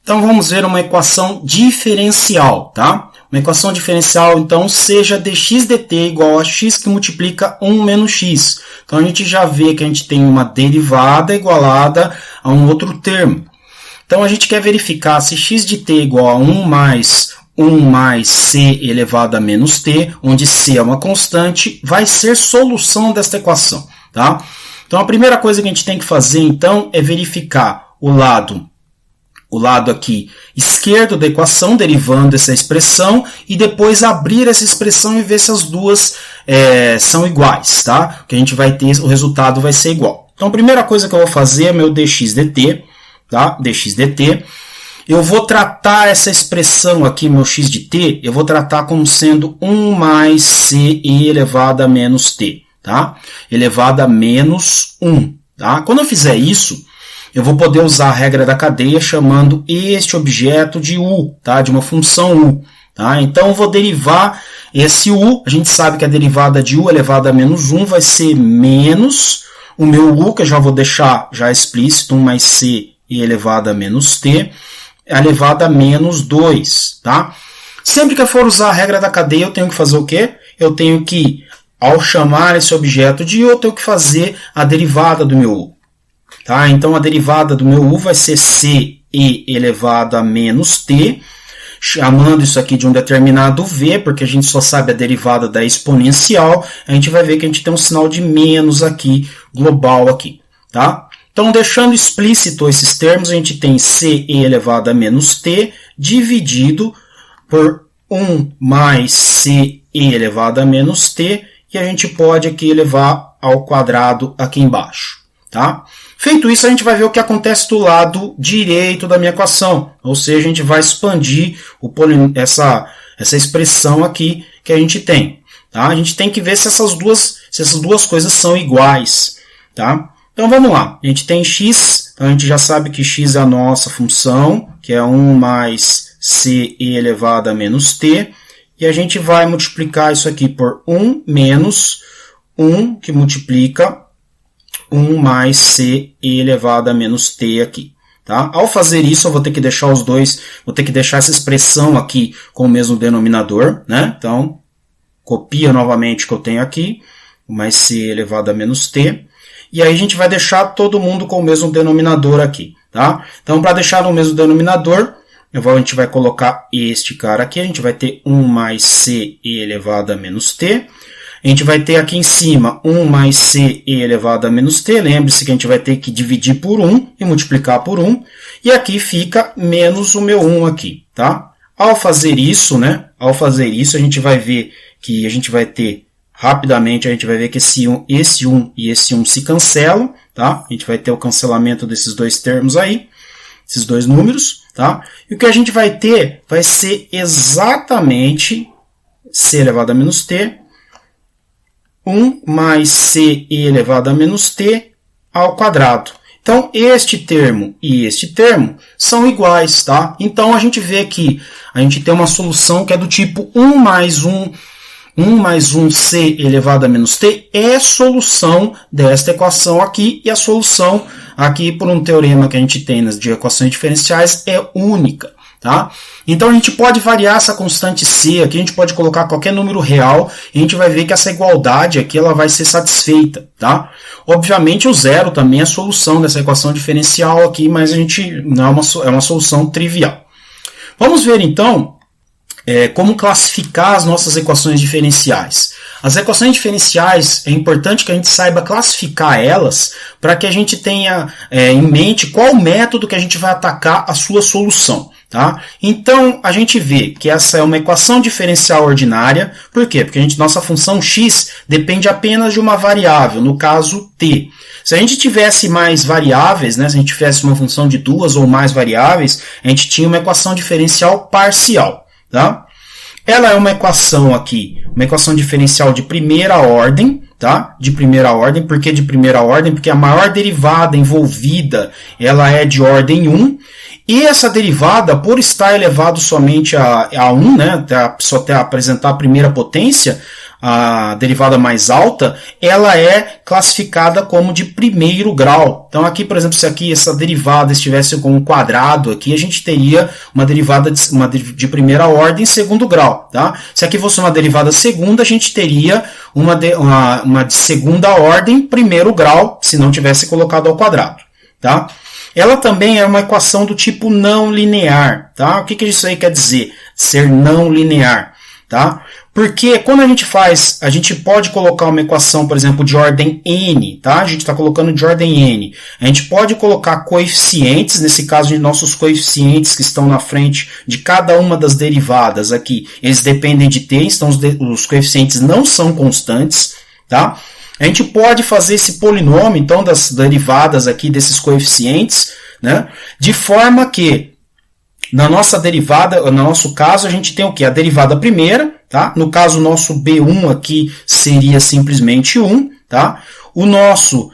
Então vamos ver uma equação diferencial, tá? Uma equação diferencial, então, seja dx dt igual a x que multiplica 1 menos x. Então a gente já vê que a gente tem uma derivada igualada a um outro termo. Então a gente quer verificar se x de t igual a 1 mais c elevado a menos t, onde c é uma constante, vai ser solução desta equação, tá? Então a primeira coisa que a gente tem que fazer, então, é verificar o lado aqui esquerdo da equação, derivando essa expressão, e depois abrir essa expressão e ver se as duas são iguais, tá? Que a gente vai ter, o resultado vai ser igual. Então a primeira coisa que eu vou fazer é meu dx dt, tá? Dx dt. Eu vou tratar essa expressão aqui, meu x de t, eu vou tratar como sendo 1 mais c elevado a menos t, tá? Elevado a menos 1, tá? Quando eu fizer isso, eu vou poder usar a regra da cadeia chamando este objeto de u, tá? De uma função u. Tá? Então eu vou derivar esse u, a gente sabe que a derivada de u elevado a menos 1 vai ser menos o meu u, que eu já vou deixar já explícito, 1 mais c elevado a menos t, elevado a menos 2. Tá? Sempre que eu for usar a regra da cadeia, eu tenho que fazer o quê? Eu tenho que, ao chamar esse objeto de u, eu tenho que fazer a derivada do meu u. Tá? Então, a derivada do meu u vai ser c elevado a menos t, chamando isso aqui de um determinado v, porque a gente só sabe a derivada da exponencial, a gente vai ver que a gente tem um sinal de menos aqui, global aqui. Tá? Então, deixando explícito esses termos, a gente tem c elevado a menos t dividido por 1 mais c elevado a menos t, e a gente pode aqui elevar ao quadrado aqui embaixo. Tá? Feito isso, a gente vai ver o que acontece do lado direito da minha equação. Ou seja, a gente vai expandir essa expressão aqui que a gente tem. Tá? A gente tem que ver se essas duas coisas são iguais. Tá? Então vamos lá. A gente tem x, então a gente já sabe que x é a nossa função, que é 1 mais c elevado a menos t. E a gente vai multiplicar isso aqui por 1 menos 1, que multiplica 1 mais c elevado a menos t aqui. Tá? Ao fazer isso, eu vou ter que deixar vou ter que deixar essa expressão aqui com o mesmo denominador, né? Então, copia novamente o que eu tenho aqui, 1 mais c elevado a menos t, e aí a gente vai deixar todo mundo com o mesmo denominador aqui. Tá? Então, para deixar no mesmo denominador, a gente vai colocar este cara aqui, a gente vai ter 1 mais c elevado a menos t, a gente vai ter aqui em cima 1 mais c elevado a menos t. Lembre-se que a gente vai ter que dividir por 1 e multiplicar por 1. E aqui fica menos o meu 1 aqui. Tá? Ao fazer isso, a gente vai ver que a gente vai ter, rapidamente, a gente vai ver que esse 1 e esse 1 se cancelam. Tá? A gente vai ter o cancelamento desses dois termos aí, esses dois números. Tá? E o que a gente vai ter vai ser exatamente c elevado a menos t, 1 mais c elevado a menos t ao quadrado. Então, este termo e este termo são iguais, tá? Então, a gente vê que a gente tem uma solução que é do tipo 1 mais 1 c elevado a menos t é solução desta equação aqui, e a solução aqui, por um teorema que a gente tem nas de equações diferenciais, é única. Tá? Então a gente pode variar essa constante c aqui, a gente pode colocar qualquer número real e a gente vai ver que essa igualdade aqui ela vai ser satisfeita. Tá? Obviamente o zero também é a solução dessa equação diferencial aqui, mas a gente não é uma solução trivial. Vamos ver então como classificar as nossas equações diferenciais. As equações diferenciais, é importante que a gente saiba classificar elas para que a gente tenha em mente qual método que a gente vai atacar a sua solução. Tá? Então, a gente vê que essa é uma equação diferencial ordinária. Por quê? Porque nossa função x depende apenas de uma variável, no caso t. Se a gente tivesse mais variáveis, né, se a gente tivesse uma função de duas ou mais variáveis, a gente tinha uma equação diferencial parcial. Tá? Ela é uma equação aqui, uma equação diferencial de primeira ordem. Tá? De primeira ordem. Por que de primeira ordem? Porque a maior derivada envolvida ela é de ordem 1. E essa derivada, por estar elevado somente a 1, né, só até apresentar a primeira potência, a derivada mais alta, ela é classificada como de primeiro grau. Então aqui, por exemplo, se aqui essa derivada estivesse com um quadrado, aqui a gente teria uma derivada de primeira ordem, segundo grau. Tá? Se aqui fosse uma derivada segunda, a gente teria uma de segunda ordem, primeiro grau, se não tivesse colocado ao quadrado. Tá? Ela também é uma equação do tipo não linear. Tá? O que isso aí quer dizer? Ser não linear. Tá? Porque quando a gente pode colocar uma equação, por exemplo, de ordem n, tá? A gente está colocando de ordem n. A gente pode colocar coeficientes, nesse caso de nossos coeficientes que estão na frente de cada uma das derivadas aqui, eles dependem de t, então os coeficientes não são constantes, tá? A gente pode fazer esse polinômio, então, das derivadas aqui desses coeficientes, né? De forma que na nossa derivada, no nosso caso, a gente tem o quê? A derivada primeira, tá? No caso, o nosso B1 aqui seria simplesmente 1, tá? O nosso,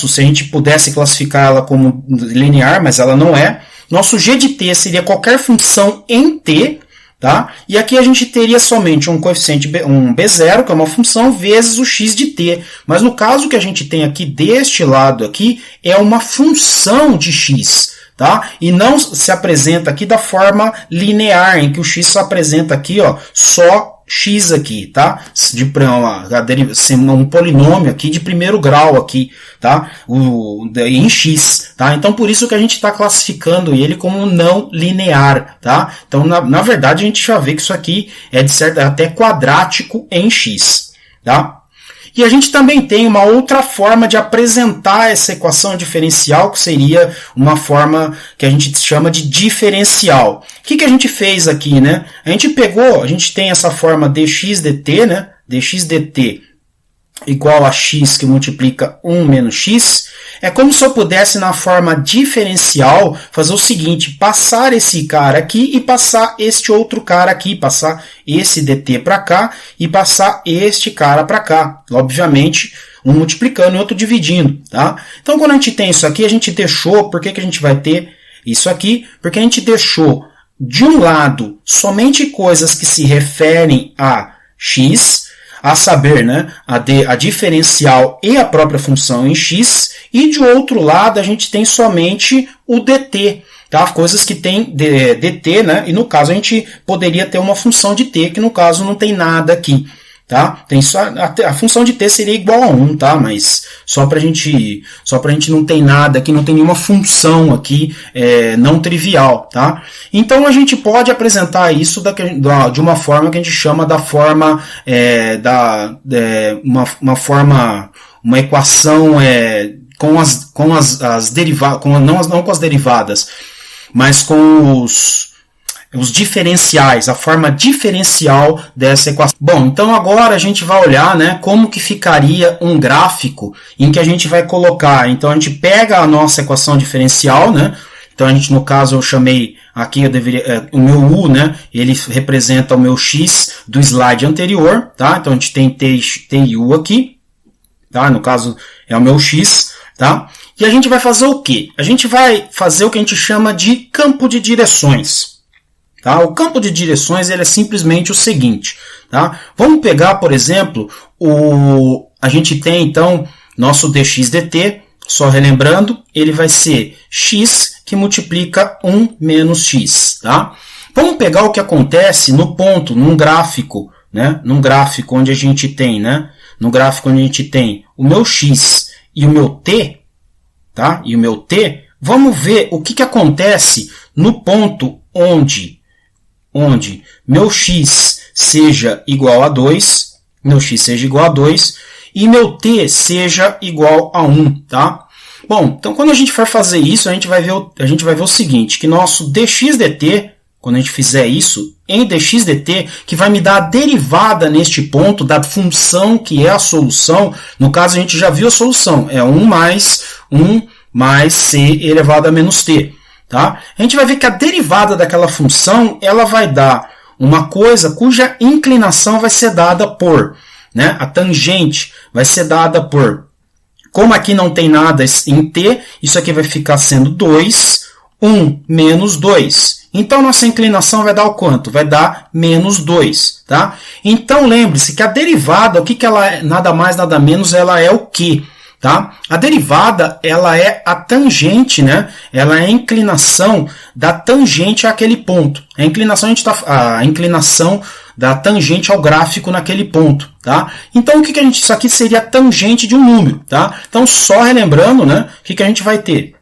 se a gente pudesse classificar ela como linear, mas ela não é. Nosso g de t seria qualquer função em t, tá? E aqui a gente teria somente um coeficiente, um B0, que é uma função, vezes o x de t. Mas no caso que a gente tem aqui deste lado aqui, é uma função de x. Tá? E não se apresenta aqui da forma linear, em que o x só apresenta aqui, ó, só x aqui, tá? Um polinômio aqui de primeiro grau aqui, tá? Em x, tá? Então por isso que a gente está classificando ele como não linear, tá? Então na verdade a gente já vê que isso aqui é de certo até quadrático em x, tá? E a gente também tem uma outra forma de apresentar essa equação diferencial, que seria uma forma que a gente chama de diferencial. O que a gente fez aqui, né? A gente tem essa forma dx dt, né? Dx dt igual a x que multiplica 1 menos x. É como se eu pudesse, na forma diferencial, fazer o seguinte, passar esse cara aqui e passar este outro cara aqui, passar esse dt para cá e passar este cara para cá. Obviamente, um multiplicando e outro dividindo. Tá? Então, quando a gente tem isso aqui, a gente deixou, por que a gente vai ter isso aqui? Porque a gente deixou, de um lado, somente coisas que se referem a x, a saber, né, a diferencial e a própria função em x, e de outro lado a gente tem somente o dt, tá? Coisas que tem dt, né, e no caso a gente poderia ter uma função de t, que no caso não tem nada aqui. Tá? Tem só, a função de t seria igual a 1, tá? Mas só pra gente não ter nada aqui, não tem nenhuma função aqui não trivial, tá? Então a gente pode apresentar isso de uma forma que a gente chama da forma uma equação com as derivadas, não com as derivadas, mas com os diferenciais, a forma diferencial dessa equação. Bom, então agora a gente vai olhar, né, como que ficaria um gráfico em que a gente vai colocar. Então a gente pega a nossa equação diferencial, né? Então a gente, no caso, eu chamei aqui, o meu u, né? Ele representa o meu x do slide anterior, tá? Então a gente tem t e u aqui, tá? No caso é o meu x, tá? E a gente vai fazer o quê? A gente vai fazer o que a gente chama de campo de direções. Tá? O campo de direções ele é simplesmente o seguinte. Tá? Vamos pegar, por exemplo, a gente tem então nosso dx dt, só relembrando, ele vai ser x que multiplica 1 menos x. Tá? Vamos pegar o que acontece no ponto, num gráfico, né? Num gráfico onde a gente tem, né? No gráfico onde a gente tem o meu x e o meu t, tá? E o meu t, vamos ver o que acontece no ponto onde meu x seja igual a 2, e meu t seja igual a 1, tá? Bom, então quando a gente for fazer isso, a gente vai ver o seguinte, que nosso dx dt, quando a gente fizer isso, em dx dt, que vai me dar a derivada neste ponto da função que é a solução, no caso a gente já viu a solução, é 1 mais c elevado a menos t. Tá? A gente vai ver que a derivada daquela função ela vai dar uma coisa cuja inclinação vai ser dada por, né? A tangente vai ser dada por, como aqui não tem nada em t, isso aqui vai ficar sendo 2, 1 menos 2. Então, nossa inclinação vai dar o quanto? Vai dar menos 2, tá? Então, lembre-se que a derivada, o que ela é? Nada mais, nada menos, ela é o quê? Tá? A derivada, ela é a tangente, né? Ela é a inclinação da tangente àquele ponto. A inclinação da tangente ao gráfico naquele ponto, tá? Então, isso aqui seria a tangente de um número, tá? Então, só relembrando, né? O que a gente vai ter?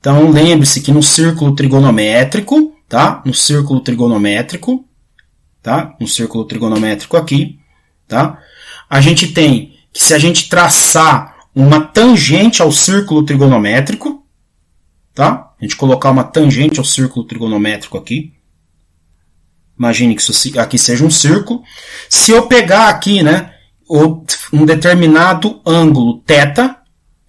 Então, lembre-se que no círculo trigonométrico, tá? No círculo trigonométrico, tá? No círculo trigonométrico aqui, tá? A gente tem que se a gente traçar uma tangente ao círculo trigonométrico, tá? A gente colocar uma tangente ao círculo trigonométrico aqui. Imagine que isso aqui seja um círculo. Se eu pegar aqui, né, um determinado ângulo θ,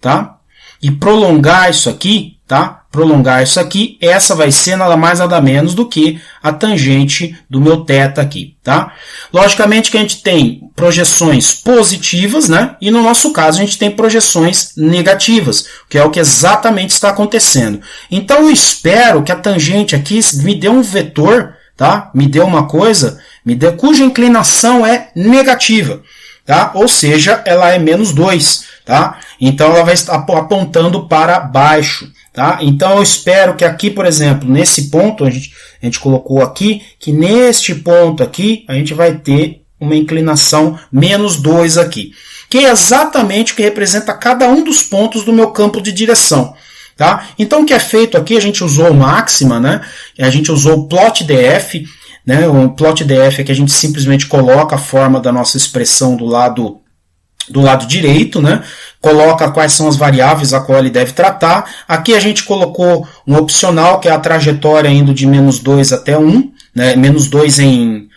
tá? E prolongar isso aqui, tá? Prolongar isso aqui, essa vai ser nada mais nada menos do que a tangente do meu θ aqui, tá? Logicamente que a gente tem projeções positivas, né? E no nosso caso a gente tem projeções negativas, que é o que exatamente está acontecendo. Então eu espero que a tangente aqui me dê um vetor, tá? Me dê uma coisa, cuja inclinação é negativa, tá? Ou seja, ela é menos 2, tá? Então ela vai estar apontando para baixo. Tá? Então eu espero que aqui, por exemplo, nesse ponto, a gente colocou aqui, que neste ponto aqui, a gente vai ter uma inclinação menos 2 aqui. Que é exatamente o que representa cada um dos pontos do meu campo de direção. Tá? Então o que é feito aqui, a gente usou máxima, né? A gente usou o plot DF. Né? O plot DF é que a gente simplesmente coloca a forma da nossa expressão do lado direito, né? Coloca quais são as variáveis a qual ele deve tratar. Aqui a gente colocou um opcional, que é a trajetória indo de menos 2 até 1, né? menos 2 em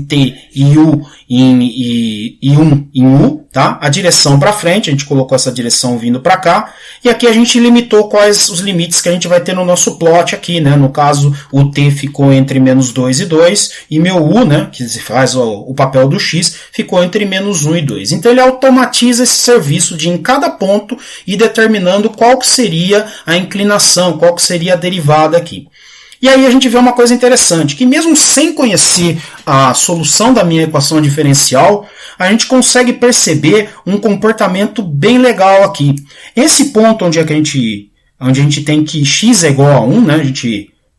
t e u e 1 em u, tá? A direção para frente, a gente colocou essa direção vindo para cá, e aqui a gente limitou quais os limites que a gente vai ter no nosso plot aqui, né? No caso, o t ficou entre menos 2 e 2, e meu u, né, que faz o papel do x, ficou entre menos 1 e 2. Então ele automatiza esse serviço de em cada ponto ir determinando qual que seria a inclinação, qual que seria a derivada aqui. E aí a gente vê uma coisa interessante, que mesmo sem conhecer a solução da minha equação diferencial, a gente consegue perceber um comportamento bem legal aqui. Esse ponto onde a gente tem que x é igual a 1, né?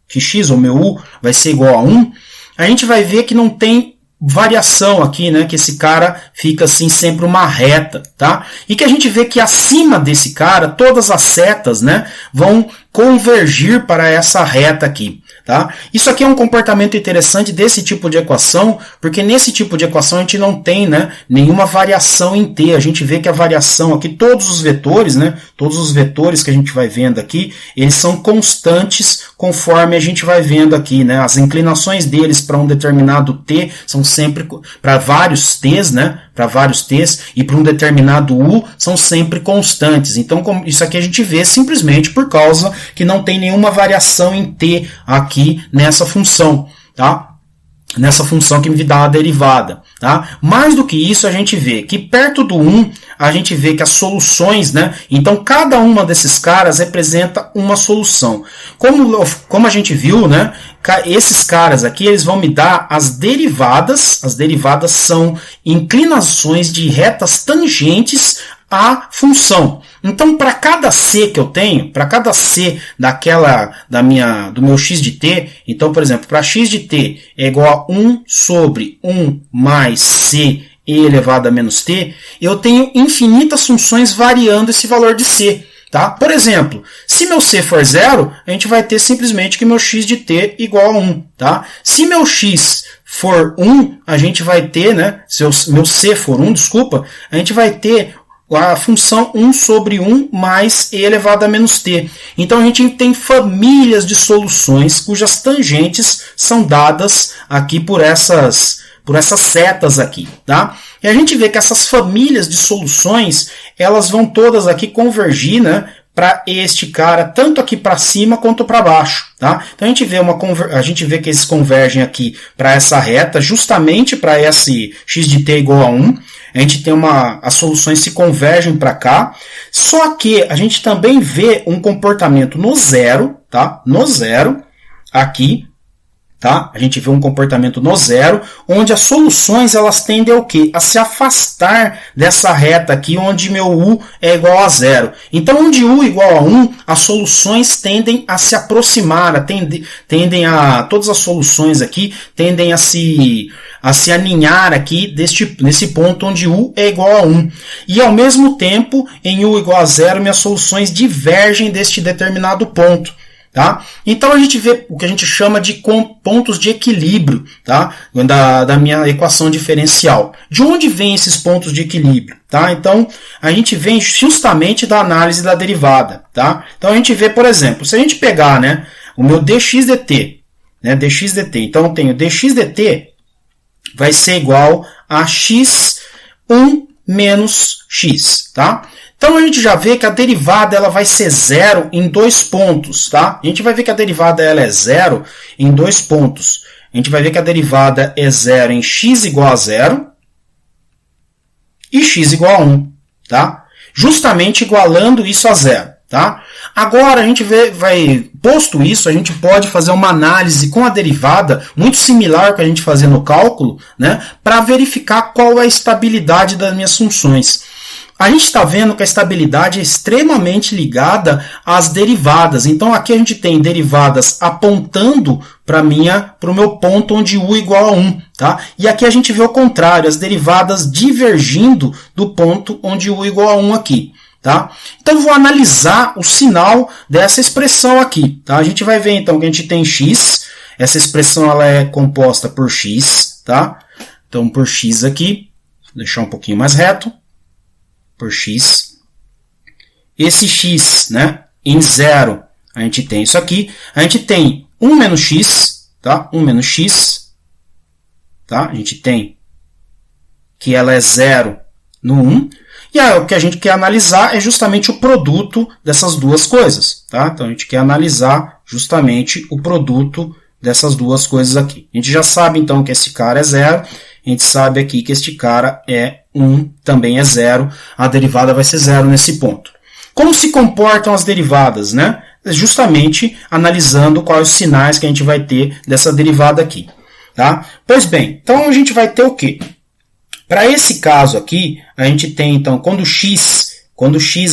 Que x, ou meu u, vai ser igual a 1, a gente vai ver que não tem variação aqui, né? Que esse cara fica assim sempre uma reta, tá? E que a gente vê que acima desse cara, todas as setas, né, vão convergir para essa reta aqui. Tá? Isso aqui é um comportamento interessante desse tipo de equação, porque nesse tipo de equação a gente não tem, né, nenhuma variação em t. A gente vê que a variação aqui, todos os vetores, né, todos os vetores que a gente vai vendo aqui, eles são constantes conforme a gente vai vendo aqui, né? As inclinações deles para um determinado t são sempre para vários t's, né? Para vários t's, e para um determinado u são sempre constantes. Então isso aqui a gente vê simplesmente por causa que não tem nenhuma variação em t aqui nessa função, tá? Nessa função que me dá a derivada, tá? Mais do que isso, a gente vê que perto do 1, a gente vê que as soluções, né? Então, cada uma desses caras representa uma solução. Como a gente viu, né? Esses caras aqui, eles vão me dar as derivadas. As derivadas são inclinações de retas tangentes à função. Então, para cada c que eu tenho, para cada c do meu x de t, então, por exemplo, para x de t é igual a 1 sobre 1 mais c e elevado a menos t, eu tenho infinitas funções variando esse valor de c. Tá? Por exemplo, se meu c for 0, a gente vai ter simplesmente que meu x de t igual a 1. Tá? Se meu x for 1, a gente vai ter, né, se meu c for 1, desculpa, a gente vai ter a função 1 sobre 1 mais e elevado a menos t. Então a gente tem famílias de soluções cujas tangentes são dadas aqui por essas setas aqui, tá? E a gente vê que essas famílias de soluções, elas vão todas aqui convergir, né, para este cara, tanto aqui para cima quanto para baixo, tá? Então a gente vê que eles convergem aqui para essa reta, justamente para esse x de t igual a 1. A gente tem as soluções se convergem para cá, só que a gente também vê um comportamento no zero, tá? No zero, aqui, tá? A gente vê um comportamento no zero, onde as soluções elas tendem ao quê? A se afastar dessa reta aqui, onde meu U é igual a zero. Então, onde U é igual a 1, as soluções tendem a se aproximar, todas as soluções aqui tendem a se aninhar aqui nesse ponto onde U é igual a 1. E ao mesmo tempo, em U igual a zero, minhas soluções divergem deste determinado ponto. Tá? Então a gente vê o que a gente chama de pontos de equilíbrio, tá? da minha equação diferencial. De onde vêm esses pontos de equilíbrio? Tá? Então a gente vem justamente da análise da derivada. Tá? Então a gente vê, por exemplo, se a gente pegar, né, o meu dx dt, né, dx dt, então eu tenho dx dt vai ser igual a x1 menos x. Tá? Então a gente já vê que a derivada ela vai ser zero em 2 pontos, tá? A gente vai ver que a derivada ela é zero em 2 pontos. A gente vai ver que a derivada é zero em x igual a 0 e x igual a 1, tá? Justamente igualando isso a zero, tá? Agora a gente posto isso, a gente pode fazer uma análise com a derivada muito similar ao que a gente fazia no cálculo, né? Para verificar qual é a estabilidade das minhas funções. A gente está vendo que a estabilidade é extremamente ligada às derivadas. Então aqui a gente tem derivadas apontando para o meu ponto onde U é igual a 1. Tá? E aqui a gente vê o contrário, as derivadas divergindo do ponto onde U é igual a 1 aqui. Tá? Então vou analisar o sinal dessa expressão aqui. Tá? A gente vai ver então que a gente tem x, essa expressão ela é composta por x. Tá? Então por x aqui, vou deixar um pouquinho mais reto. Por x. Esse x, né, em 0, a gente tem isso aqui. A gente tem 1 menos x, tá? 1 menos x, tá? A gente tem que ela é 0 no 1. E aí, o que a gente quer analisar é justamente o produto dessas duas coisas, tá? Então, a gente quer analisar justamente o produto dessas duas coisas aqui. A gente já sabe, então, que esse cara é 0. A gente sabe aqui que este cara é 1, também é 0. A derivada vai ser 0 nesse ponto. Como se comportam as derivadas, né? Justamente analisando quais os sinais que a gente vai ter dessa derivada aqui. Tá? Pois bem, então a gente vai ter o quê? Para esse caso aqui, a gente tem, então, quando x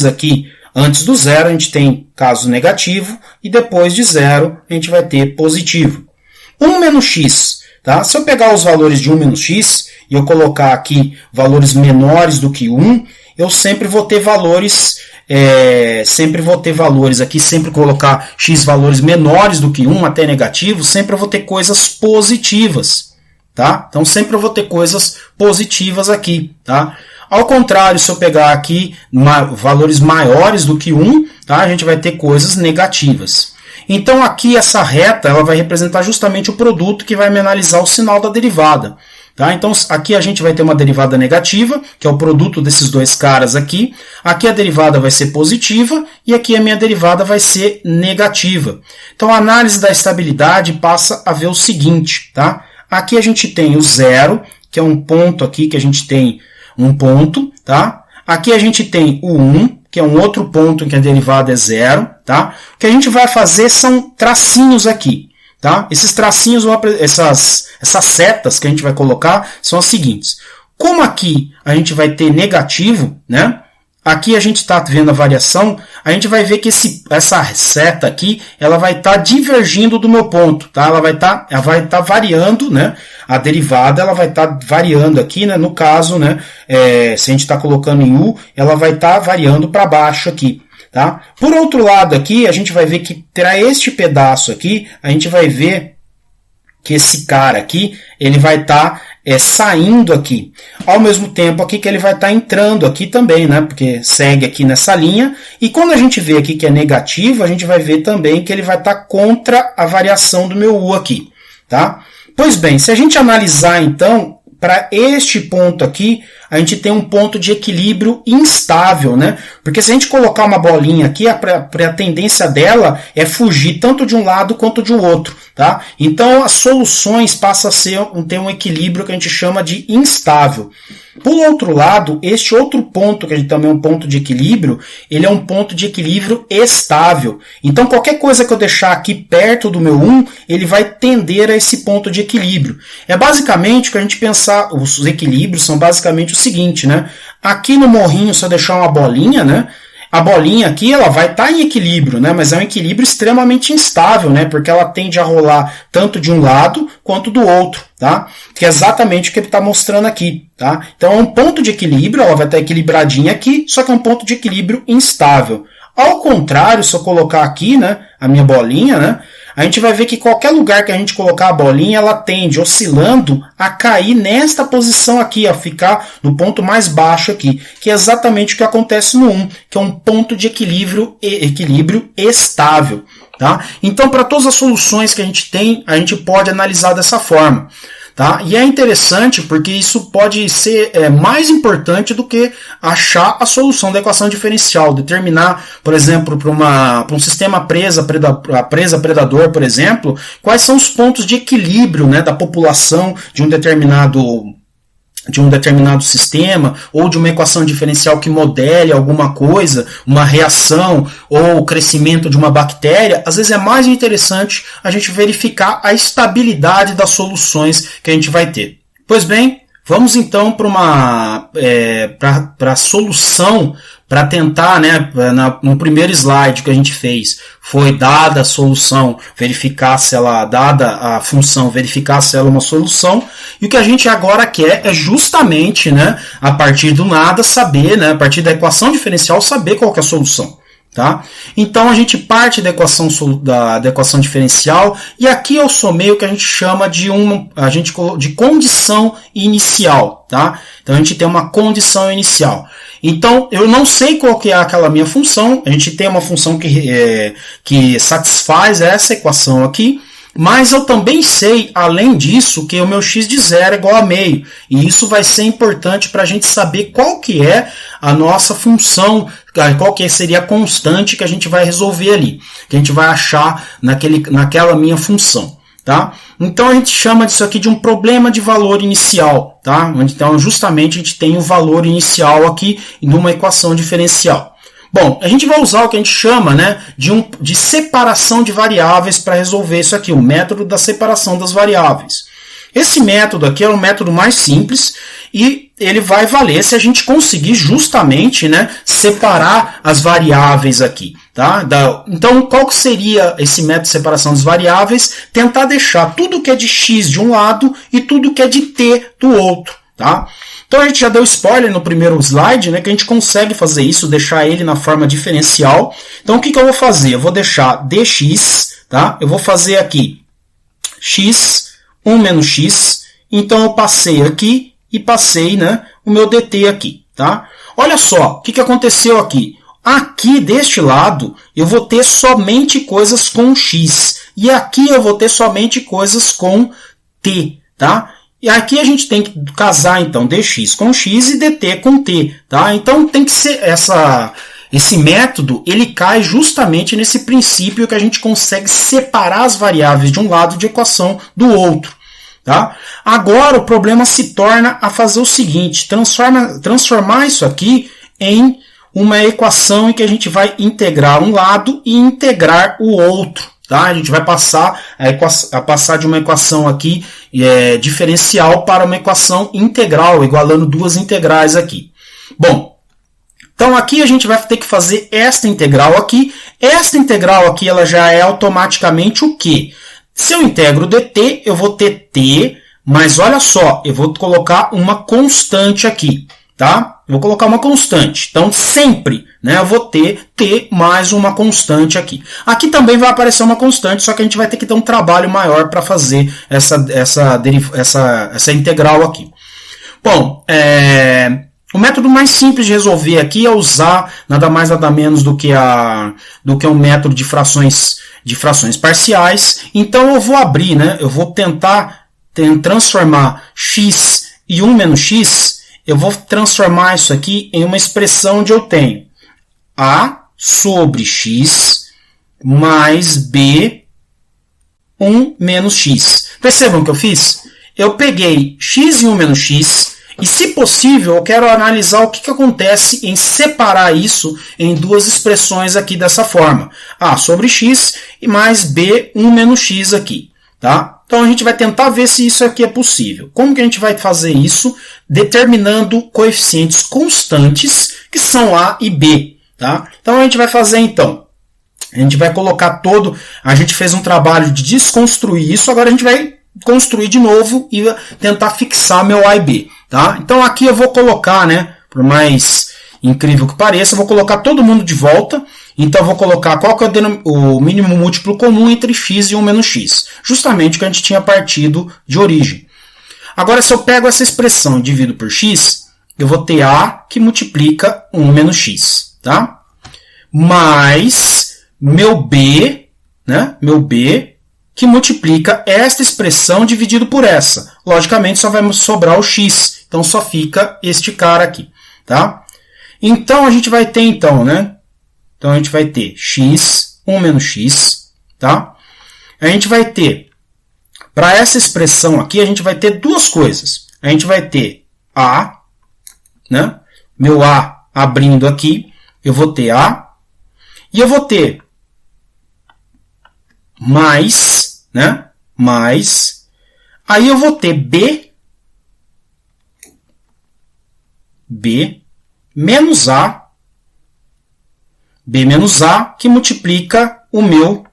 aqui, antes do zero, a gente tem caso negativo, e depois de zero, a gente vai ter positivo. 1 menos x. Tá? Se eu pegar os valores de 1 menos x e eu colocar aqui valores menores do que 1, eu sempre vou ter valores aqui, sempre colocar x valores menores do que 1 até negativo, sempre eu vou ter coisas positivas. Tá? Então sempre eu vou ter coisas positivas aqui. Tá? Ao contrário, se eu pegar aqui valores maiores do que 1, tá? A gente vai ter coisas negativas. Então aqui essa reta ela vai representar justamente o produto que vai me analisar o sinal da derivada. Tá? Então aqui a gente vai ter uma derivada negativa, que é o produto desses dois caras aqui. Aqui a derivada vai ser positiva e aqui a minha derivada vai ser negativa. Então a análise da estabilidade passa a ver o seguinte. Tá? Aqui a gente tem o zero, que é um ponto aqui que a gente tem um ponto. Tá? Aqui a gente tem o 1, que é um outro ponto em que a derivada é 0, tá? O que a gente vai fazer são tracinhos aqui, tá? Esses tracinhos, essas setas que a gente vai colocar são as seguintes. Como aqui a gente vai ter negativo, né? Aqui a gente está vendo a variação, a gente vai ver que essa seta aqui, ela vai estar divergindo do meu ponto, tá? Ela vai estar variando, né? A derivada, ela vai estar variando aqui, né? No caso, né? Se a gente está colocando em U, ela vai estar variando para baixo aqui, tá? Por outro lado aqui, a gente vai ver que para este pedaço aqui, a gente vai ver que esse cara aqui, ele vai estar saindo aqui. Ao mesmo tempo aqui que ele vai estar entrando aqui também, né? Porque segue aqui nessa linha. E quando a gente vê aqui que é negativo, a gente vai ver também que ele vai estar contra a variação do meu U aqui, tá? Pois bem, se a gente analisar então, para este ponto aqui, a gente tem um ponto de equilíbrio instável, né? Porque se a gente colocar uma bolinha aqui, a tendência dela é fugir tanto de um lado quanto de um outro, tá? Então as soluções passam a ter um equilíbrio que a gente chama de instável. Por outro lado, este outro ponto, que também é um ponto de equilíbrio, ele é um ponto de equilíbrio estável. Então, qualquer coisa que eu deixar aqui perto do meu 1, ele vai tender a esse ponto de equilíbrio. É basicamente o que a gente pensar, os equilíbrios são basicamente o seguinte, né? Aqui no morrinho, se eu deixar uma bolinha, né? A bolinha aqui, ela vai estar em equilíbrio, né? Mas é um equilíbrio extremamente instável, né? Porque ela tende a rolar tanto de um lado quanto do outro, tá? Que é exatamente o que ele está mostrando aqui, tá? Então é um ponto de equilíbrio, ela vai estar equilibradinha aqui, só que é um ponto de equilíbrio instável. Ao contrário, se eu colocar aqui, né, a minha bolinha, né? A gente vai ver que qualquer lugar que a gente colocar a bolinha, ela tende, oscilando, a cair nesta posição aqui, a ficar no ponto mais baixo aqui, que é exatamente o que acontece no 1, que é um ponto de equilíbrio estável. Tá? Então, para todas as soluções que a gente tem, a gente pode analisar dessa forma. Tá? E é interessante porque isso pode ser mais importante do que achar a solução da equação diferencial, determinar, por exemplo, para um sistema presa-predador, por exemplo, quais são os pontos de equilíbrio, né, da população de um determinado sistema, ou de uma equação diferencial que modele alguma coisa, uma reação ou o crescimento de uma bactéria. Às vezes é mais interessante a gente verificar a estabilidade das soluções que a gente vai ter. Pois bem, vamos então para a solução, para tentar, né, no primeiro slide que a gente fez, foi dada a solução, verificar se ela, dada a função, verificar se ela é uma solução, e o que a gente agora quer é justamente, né, a partir do nada, saber, né, a partir da equação diferencial, saber qual que é a solução. Tá? Então a gente parte da equação diferencial, e aqui eu somei o que a gente chama de condição inicial. Tá? Então a gente tem uma condição inicial. Então eu não sei qual que é aquela minha função, a gente tem uma função que satisfaz essa equação aqui, mas eu também sei, além disso, que o meu x de 0 é igual a meio. E isso vai ser importante para a gente saber qual que é a nossa função, qual que seria a constante que a gente vai resolver ali, que a gente vai achar naquela minha função. Tá? Então a gente chama disso aqui de um problema de valor inicial. Tá? Então justamente a gente tem o valor inicial aqui numa equação diferencial. Bom, a gente vai usar o que a gente chama, né, de separação de variáveis para resolver isso aqui, o método da separação das variáveis. Esse método aqui é o método mais simples e ele vai valer se a gente conseguir justamente, né, separar as variáveis aqui. Tá? Então, qual que seria esse método de separação das variáveis? Tentar deixar tudo que é de x de um lado e tudo que é de t do outro. Tá? Então a gente já deu spoiler no primeiro slide, né, que a gente consegue fazer isso, deixar ele na forma diferencial. Então o que eu vou fazer? Eu vou deixar dx, tá? Eu vou fazer aqui x, 1 menos x, então eu passei aqui e passei, né, o meu dt aqui. Tá? Olha só, o que aconteceu aqui? Aqui deste lado eu vou ter somente coisas com x, e aqui eu vou ter somente coisas com t. Tá? E aqui a gente tem que casar, então, dx com x e dt com t. Tá? Então, tem que ser esse método, ele cai justamente nesse princípio que a gente consegue separar as variáveis de um lado de equação do outro. Tá? Agora, o problema se torna a fazer o seguinte, transformar isso aqui em uma equação em que a gente vai integrar um lado e integrar o outro. Tá? A gente vai passar de uma equação aqui diferencial para uma equação integral, igualando duas integrais aqui. Bom, então aqui a gente vai ter que fazer esta integral aqui. Esta integral aqui ela já é automaticamente o quê? Se eu integro dt, eu vou ter t, mas olha só, eu vou colocar uma constante aqui. Tá? Eu vou colocar uma constante. Então, sempre, né, eu vou ter t mais uma constante aqui. Aqui também vai aparecer uma constante, só que a gente vai ter que ter um trabalho maior para fazer essa integral aqui. Bom, o método mais simples de resolver aqui é usar nada mais nada menos do que um método de frações parciais. Então, eu vou abrir, né, eu vou tentar transformar x e 1 menos x. Eu vou transformar isso aqui em uma expressão onde eu tenho a sobre x mais b 1 menos x. Percebam o que eu fiz? Eu peguei x e 1 menos x, E, se possível, eu quero analisar o que acontece em separar isso em duas expressões aqui dessa forma. A sobre x e mais b 1 menos x aqui. Tá? Então, a gente vai tentar ver se isso aqui é possível. Como que a gente vai fazer isso? Determinando coeficientes constantes, que são a e b. Tá? Então, a gente vai fazer, então. A gente vai colocar todo... A gente fez um trabalho de desconstruir isso, agora a gente vai construir de novo e tentar fixar meu A e B. Tá? Então aqui eu vou colocar, né, por mais incrível que pareça, eu vou colocar todo mundo de volta. Então eu vou colocar qual que é o mínimo múltiplo comum entre x e 1 menos x. Justamente o que a gente tinha partido de origem. Agora, se eu pego essa expressão e divido por x, eu vou ter A que multiplica 1 menos x. Tá? Mais meu B, né, meu B, que multiplica esta expressão dividido por essa. Logicamente, só vai sobrar o x. Então, só fica este cara aqui. Tá? Então, a gente vai ter, então, né? Então, a gente vai ter x, 1 menos x. Tá? A gente vai ter, para essa expressão aqui, a gente vai ter duas coisas. A gente vai ter A, né? Meu A abrindo aqui, eu vou ter A. E eu vou ter mais, né? Mais. Aí eu vou ter B menos A. B menos A que multiplica o meu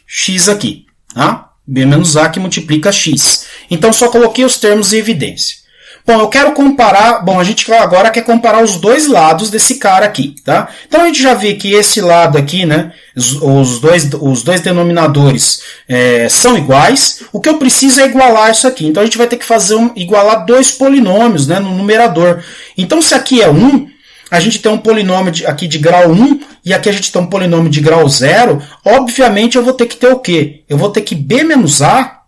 x aqui. Tá? B menos A que multiplica x. Então, só coloquei os termos em evidência. Bom, eu quero comparar... Bom, a gente agora quer comparar os dois lados desse cara aqui, tá? Então, a gente já vê que esse lado aqui, né? Os dois denominadores são iguais. O que eu preciso é igualar isso aqui. Então, a gente vai ter que igualar dois polinômios, né, no numerador. Então, se aqui é 1, a gente tem um polinômio aqui de grau 1 e aqui a gente tem um polinômio de grau 0. Obviamente, eu vou ter que ter o quê? Eu vou ter que B menos A,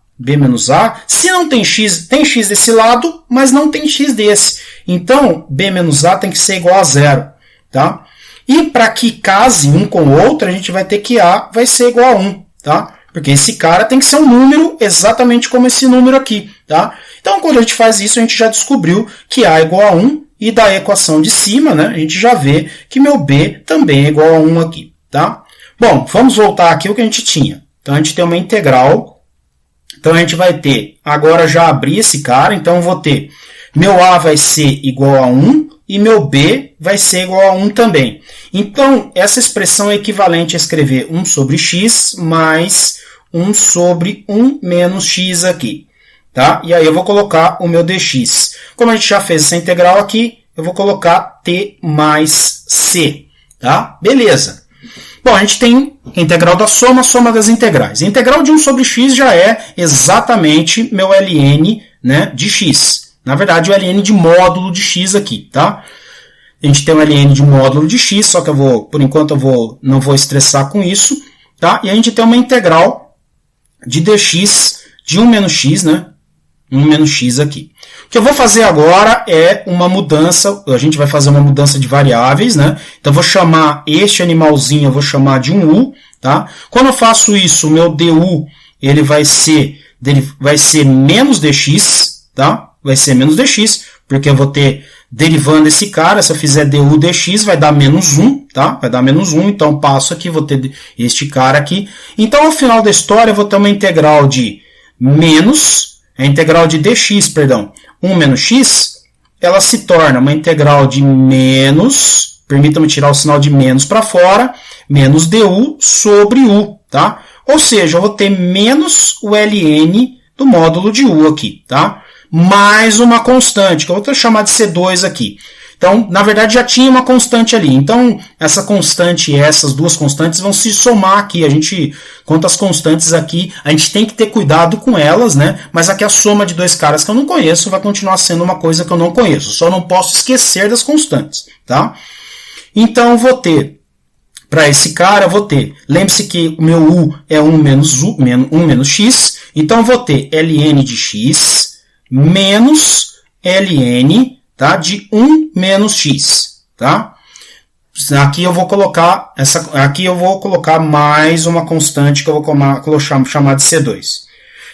se não tem x desse lado, mas não tem x desse. Então, B menos A tem que ser igual a 0. Tá? E para que case um com o outro, a gente vai ter que A vai ser igual a 1. Tá? Porque esse cara tem que ser um número exatamente como esse número aqui. Tá? Então, quando a gente faz isso, a gente já descobriu que A é igual a 1. E da equação de cima, né, a gente já vê que meu B também é igual a 1 aqui. Tá? Bom, vamos voltar aqui ao que a gente tinha. Então, a gente tem uma integral. Então, a gente vai ter, agora já abri esse cara, então eu vou ter, meu A vai ser igual a 1 e meu B vai ser igual a 1 também. Então, essa expressão é equivalente a escrever 1 sobre x mais 1 sobre 1 menos x aqui. Tá? E aí eu vou colocar o meu dx. Como a gente já fez essa integral aqui, eu vou colocar t mais c. Tá? Beleza. Bom, a gente tem a integral da soma, a soma das integrais. A integral de 1 sobre x já é exatamente meu ln, né, de x. Na verdade, o ln de módulo de x aqui. Tá? A gente tem o ln de módulo de x, só que por enquanto não vou estressar com isso. Tá? E a gente tem uma integral de dx de 1 menos x, né? 1 menos x aqui. O que eu vou fazer agora é uma mudança, a gente vai fazer uma mudança de variáveis, né? Então, eu vou chamar este animalzinho, eu vou chamar de um u, tá? Quando eu faço isso, o meu du, ele vai ser menos dx, tá? Vai ser menos dx, porque eu vou ter derivando esse cara, se eu fizer du dx, vai dar menos 1, tá? Vai dar menos 1, então passo aqui, vou ter este cara aqui. Então, ao final da história, eu vou ter uma integral de menos... A integral de dx, 1 menos x, ela se torna uma integral de menos, permita-me tirar o sinal de menos para fora, menos du sobre u, tá? Ou seja, eu vou ter menos o ln do módulo de u aqui, tá? Mais uma constante, que eu vou chamar de C2 aqui. Então, na verdade, já tinha uma constante ali. Então, essa constante e essas duas constantes vão se somar aqui. Quanto às constantes aqui, a gente tem que ter cuidado com elas, né? Mas aqui a soma de dois caras que eu não conheço vai continuar sendo uma coisa que eu não conheço. Só não posso esquecer das constantes, tá? Então, eu vou ter, para esse cara, eu vou ter, lembre-se que o meu u é 1 menos x, então eu vou ter ln de x menos ln, tá? De 1 menos x, tá? Aqui eu vou colocar mais uma constante que eu vou chamar de C2.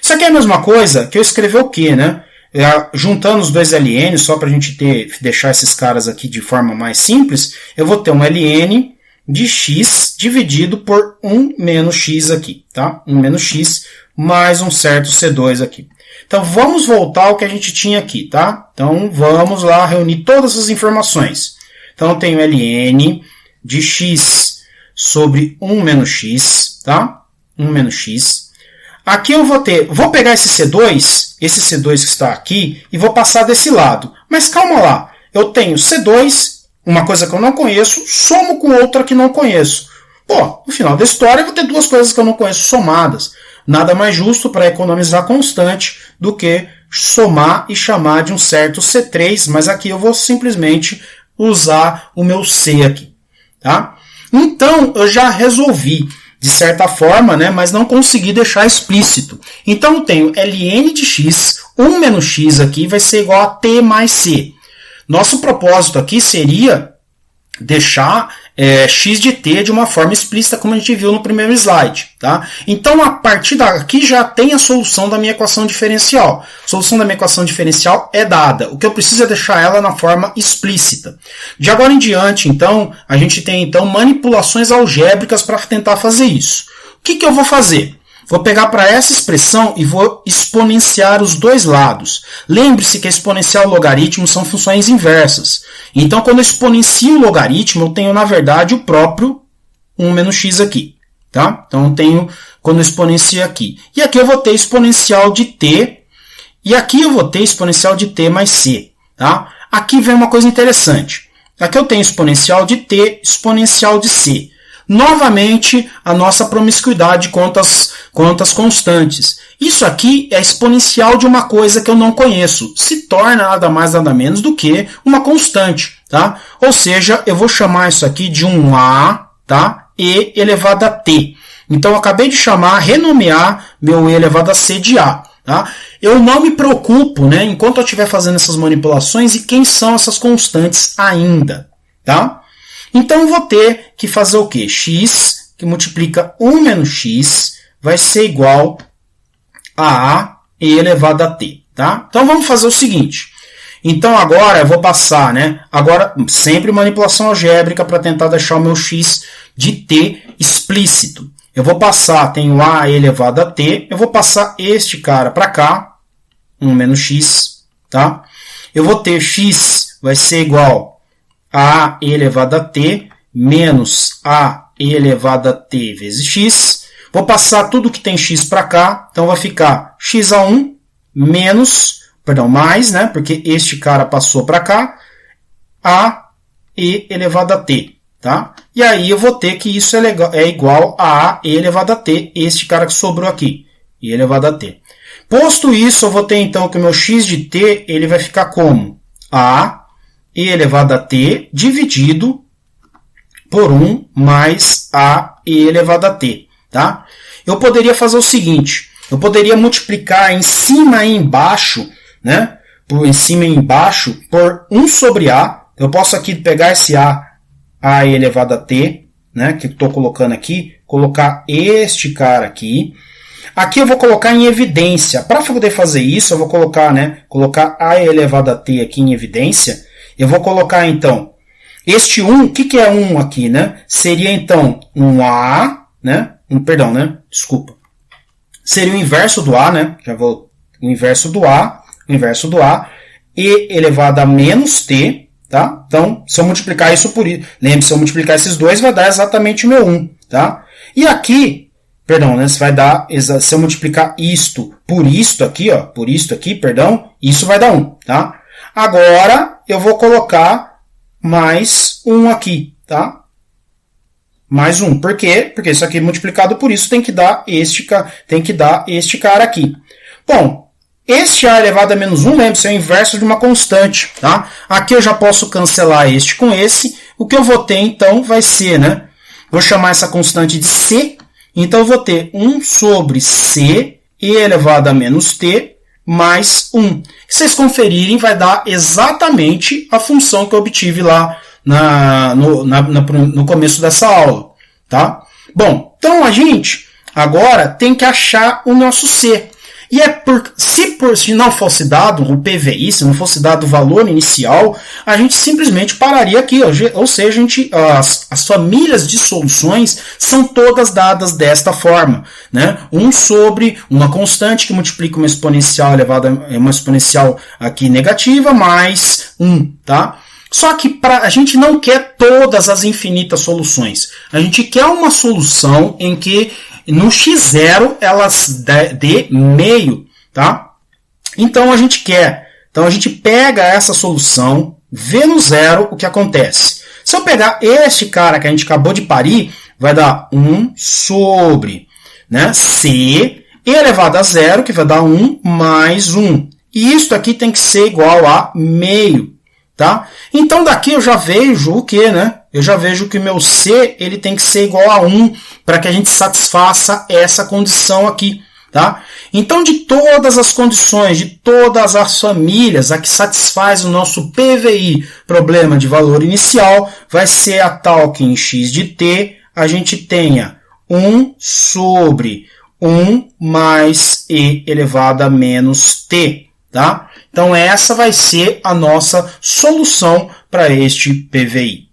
Isso aqui é a mesma coisa que eu escrever o quê, né? juntando os dois ln, só para a gente deixar esses caras aqui de forma mais simples, eu vou ter um ln de x dividido por 1 menos x aqui, tá? 1 menos x mais um certo C2 aqui. Então, vamos voltar ao que a gente tinha aqui, tá? Então, vamos lá reunir todas as informações. Então, eu tenho ln de x sobre 1 menos x, tá? 1 menos x. Aqui eu vou pegar esse C2 que está aqui, e vou passar desse lado. Mas calma lá, eu tenho C2, uma coisa que eu não conheço, somo com outra que não conheço. Pô, no final da história eu vou ter duas coisas que eu não conheço somadas. Nada mais justo para economizar constante do que somar e chamar de um certo C3, mas aqui eu vou simplesmente usar o meu C aqui, tá? Então, eu já resolvi, de certa forma, né, mas não consegui deixar explícito. Então, eu tenho ln de x, 1 menos x aqui vai ser igual a t mais c. Nosso propósito aqui seria deixar x de t de uma forma explícita, como a gente viu no primeiro slide. Tá? Então, a partir daqui já tem a solução da minha equação diferencial. A solução da minha equação diferencial é dada. O que eu preciso é deixar ela na forma explícita. De agora em diante, então, a gente tem então manipulações algébricas para tentar fazer isso. O que eu vou fazer? Vou pegar para essa expressão e vou exponenciar os dois lados. Lembre-se que exponencial e logaritmo são funções inversas. Então, quando eu exponencio o logaritmo, eu tenho, na verdade, o próprio 1 menos x aqui. Tá? Então, eu tenho quando eu exponencio aqui. E aqui eu vou ter exponencial de t. E aqui eu vou ter exponencial de t mais c. Tá? Aqui vem uma coisa interessante. Aqui eu tenho exponencial de t, exponencial de c. Novamente, a nossa promiscuidade quanto às constantes. Isso aqui é exponencial de uma coisa que eu não conheço. Se torna nada mais, nada menos do que uma constante. Tá? Ou seja, eu vou chamar isso aqui de um a, tá? E elevado a t. Então, eu acabei de renomear meu e elevado a c de a. Tá? Eu não me preocupo, né, enquanto eu estiver fazendo essas manipulações, e quem são essas constantes ainda. Tá? Então, eu vou ter que fazer o quê? X, que multiplica 1 menos x, vai ser igual a e elevado a t. Tá? Então, vamos fazer o seguinte. Então, agora eu vou passar, né? Agora, sempre manipulação algébrica para tentar deixar o meu x de t explícito. Eu vou passar, tenho a elevado a t, eu vou passar este cara para cá, 1 menos x, tá? Eu vou ter x vai ser igual a elevado a t menos a elevado a t vezes x. Vou passar tudo que tem x para cá, então vai ficar x a 1 mais, né, porque este cara passou para cá, a e elevado a t. Tá? E aí eu vou ter que isso é igual a e elevado a t, este cara que sobrou aqui, e elevado a t. Posto isso, eu vou ter então que o meu x de t ele vai ficar como a e elevado a t dividido por 1 mais a e elevado a t. Tá? Eu poderia fazer o seguinte, eu poderia multiplicar em cima e embaixo, né, em cima e embaixo, por 1 sobre a. Eu posso aqui pegar esse a elevado a t, né, que estou colocando aqui, colocar este cara aqui. Aqui eu vou colocar em evidência. Para poder fazer isso, eu vou colocar, né, colocar a elevado a t aqui em evidência. Eu vou colocar, então, este 1, o que é 1 aqui, né? Seria, então, um a, né? Desculpa. Seria o inverso do a, né? O inverso do a, e elevado a menos t, tá? Então, se eu multiplicar isso por isso, lembre, se eu multiplicar esses dois, vai dar exatamente o meu 1, tá? E aqui, né, vai dar, se eu multiplicar isto por isto aqui, isso vai dar 1, tá? Agora, eu vou colocar mais 1 aqui, tá? Mais 1. Por quê? Porque isso aqui multiplicado por isso tem que dar este cara aqui. Bom, este a elevado a menos 1, lembre-se, é o inverso de uma constante. Tá? Aqui eu já posso cancelar este com esse. O que eu vou ter, então, vai ser, né? Vou chamar essa constante de c. Então, eu vou ter 1 sobre c e elevado a menos t mais 1. Se vocês conferirem, vai dar exatamente a função que eu obtive lá no começo dessa aula. Tá? Bom, então a gente agora tem que achar o nosso c. Se não fosse dado o PVI, se não fosse dado o valor inicial, a gente simplesmente pararia aqui. Ou seja, as famílias de soluções são todas dadas desta forma, né? 1 sobre uma constante que multiplica uma exponencial elevada a uma exponencial aqui negativa, mais 1, tá? Só que a gente não quer todas as infinitas soluções. A gente quer uma solução em que no x0 elas dê meio, tá? Então a gente pega essa solução, vê no zero o que acontece. Se eu pegar este cara que a gente acabou de parir, vai dar 1 sobre, né, c elevado a zero, que vai dar 1 mais 1. E isso aqui tem que ser igual a meio. Tá? Então daqui eu já vejo o que, né? Eu já vejo que o meu C ele tem que ser igual a 1 para que a gente satisfaça essa condição aqui. Tá? Então de todas as condições, de todas as famílias, a que satisfaz o nosso PVI, problema de valor inicial, vai ser a tal que em x de t a gente tenha 1 sobre 1 mais e elevado a menos t. Tá? Então essa vai ser a nossa solução para este PVI.